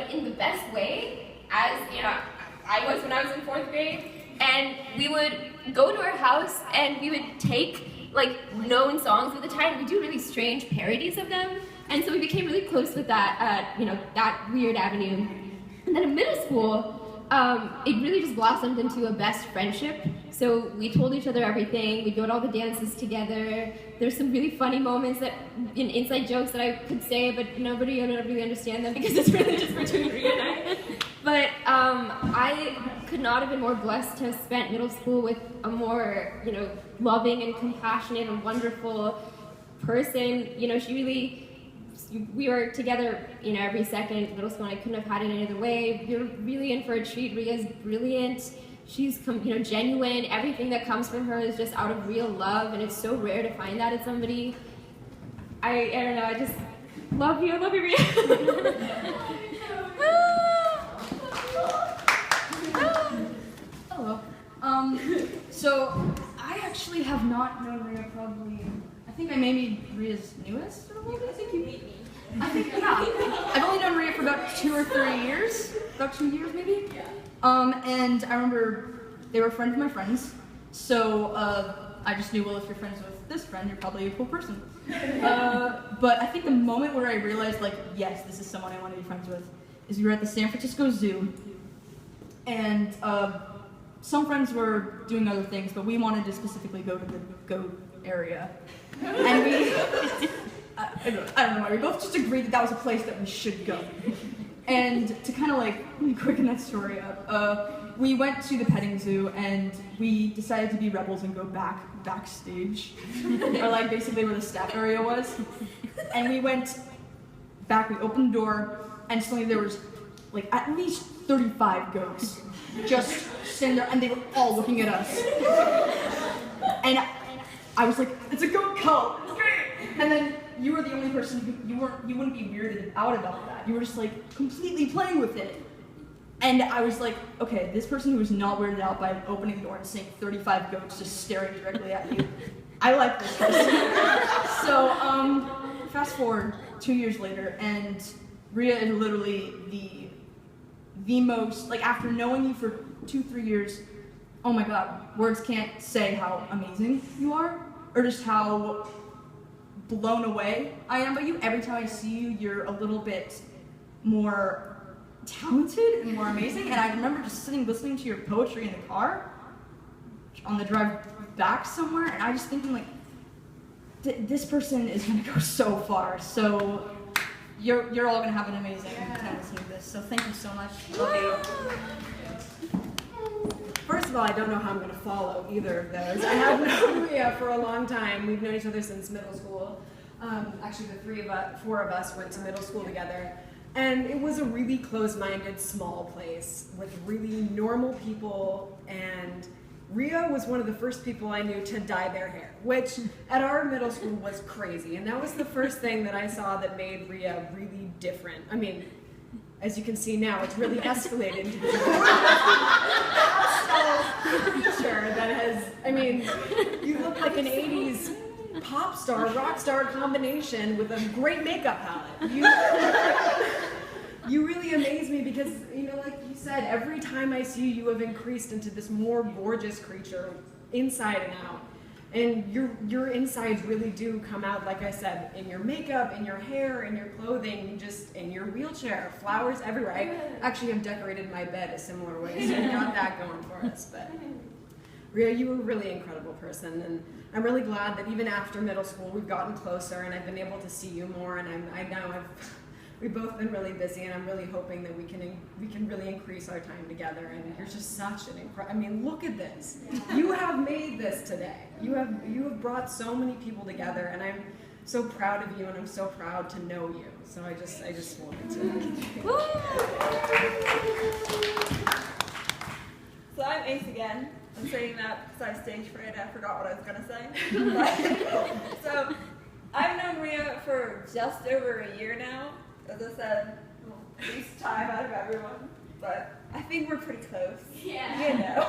but in the best way, as I was when I was in 4th grade. And we would go to her house and we would take like known songs at the time. We do really strange parodies of them, and so we became really close with that that weird avenue. And then in middle school, it really just blossomed into a best friendship. So we told each other everything. We'd go to all the dances together. There's some really funny moments inside jokes that I could say, but nobody would really understand them because it's really just between Riya and I. But I could not have been more blessed to have spent middle school with a more, loving and compassionate and wonderful person. We were together, every second middle school, and I couldn't have had it any other way. You're really in for a treat. Riya's brilliant. She's, genuine. Everything that comes from her is just out of real love, and it's so rare to find that in somebody. I don't know. I just love you. I love you, Riya. Hello. So I actually have not known Riya probably. I think I may be Riya's newest. I think you beat me. I think, yeah. I've only known Riya for about 2 or 3 years. About 2 years, maybe. Yeah. And I remember they were friends of my friends. So I just knew, well, if you're friends with this friend, you're probably a cool person. But I think the moment where I realized, like, yes, this is someone I want to be friends with, is we were at the San Francisco Zoo. And some friends were doing other things, but we wanted to specifically go to the goat area. And we, I don't know why, we both just agreed that was a place that we should go. And to kind of like quicken that story up, we went to the petting zoo and we decided to be rebels and go backstage, or like basically where the staff area was. And we went back, we opened the door, and suddenly there was like at least 35 goats just sitting there, and they were all looking at us. And I was like, it's a goat cult. And then you were the only person who you wouldn't be weirded out about that. You were just like completely playing with it. And I was like, okay, this person who is not weirded out by opening the door and seeing 35 goats just staring directly at you, I like this person. So fast forward 2 years later, and Riya is literally the most, like, after knowing you for 2-3 years, oh my god, words can't say how amazing you are, or just how blown away I am by you. Every time I see you, you're a little bit more talented and more amazing. And I remember just sitting listening to your poetry in the car on the drive back somewhere, and I just thinking, like, this person is gonna go so far. So you're all gonna have an amazing time listening to this. So thank you so much. Love you. First of all, I don't know how I'm going to follow either of those. I have known Riya for a long time. We've known each other since middle school. Actually, the 4 of us went to middle school together. And it was a really close-minded, small place with really normal people. And Riya was one of the first people I knew to dye their hair, which at our middle school was crazy. And that was the first thing that I saw that made Riya really different. I mean, as you can see now, it's really escalated into this creature that has, I mean, you look like an 80s pop star, rock star combination with a great makeup palette. You really amaze me because, like you said, every time I see you, you have increased into this more gorgeous creature, inside and out. And your insides really do come out, like I said, in your makeup, in your hair, in your clothing, just in your wheelchair, flowers everywhere. I actually have decorated my bed a similar way, so we got that going for us. But Riya, you were a really incredible person, and I'm really glad that even after middle school, we've gotten closer, and I've been able to see you more, and we've both been really busy, and I'm really hoping that we can really increase our time together. And you're just such an incredible. I mean, look at this. You have made this today. You have brought so many people together, and I'm so proud of you, and I'm so proud to know you. So I just wanted to. So I'm Ace again. I'm saying that because I was stage fright and I forgot what I was gonna say. So I've known Riya for just over a year now. As I said, least time out of everyone, but I think we're pretty close. Yeah.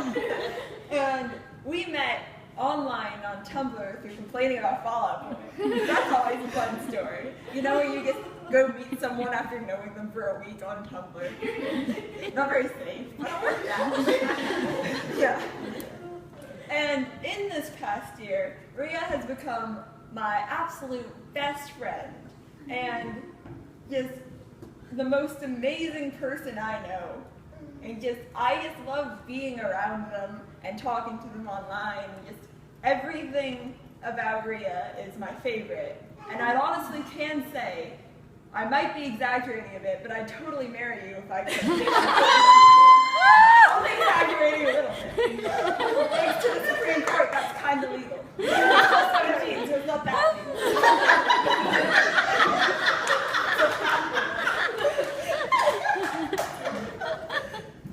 And we met online on Tumblr through complaining about Fallout. That's always a fun story. Where you get go meet someone after knowing them for a week on Tumblr. Not very safe, but it worked out. Yeah. And in this past year, Riya has become my absolute best friend and just the most amazing person I know. And I just love being around them and talking to them online. And just everything about Riya is my favorite. And I honestly can say, I might be exaggerating a bit, but I'd totally marry you if I could. Only exaggerating a little bit. Thanks to the Supreme Court, that's kind of legal. I'm 17, so it's not that legal.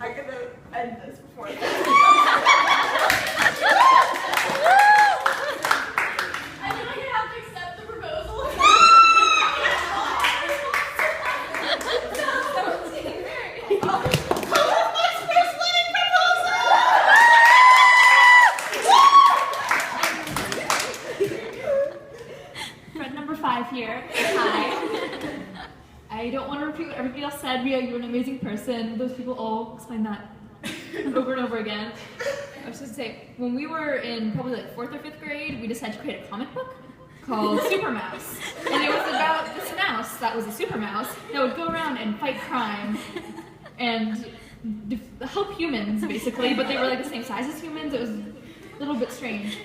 I'm gonna end this before here. Hi. I don't want to repeat what everybody else said. Riya, you're an amazing person. Those people all explain that over and over again. I was just to say, when we were in probably like 4th or 5th grade, we decided to create a comic book called Super Mouse. And it was about this mouse that was a super mouse that would go around and fight crime and help humans, basically, but they were like the same size as humans. It was a little bit strange.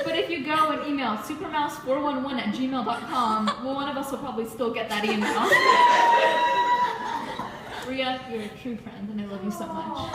But if you go and email supermouse411@gmail.com, well, one of us will probably still get that email. Riya, you're a true friend, and I love you so much.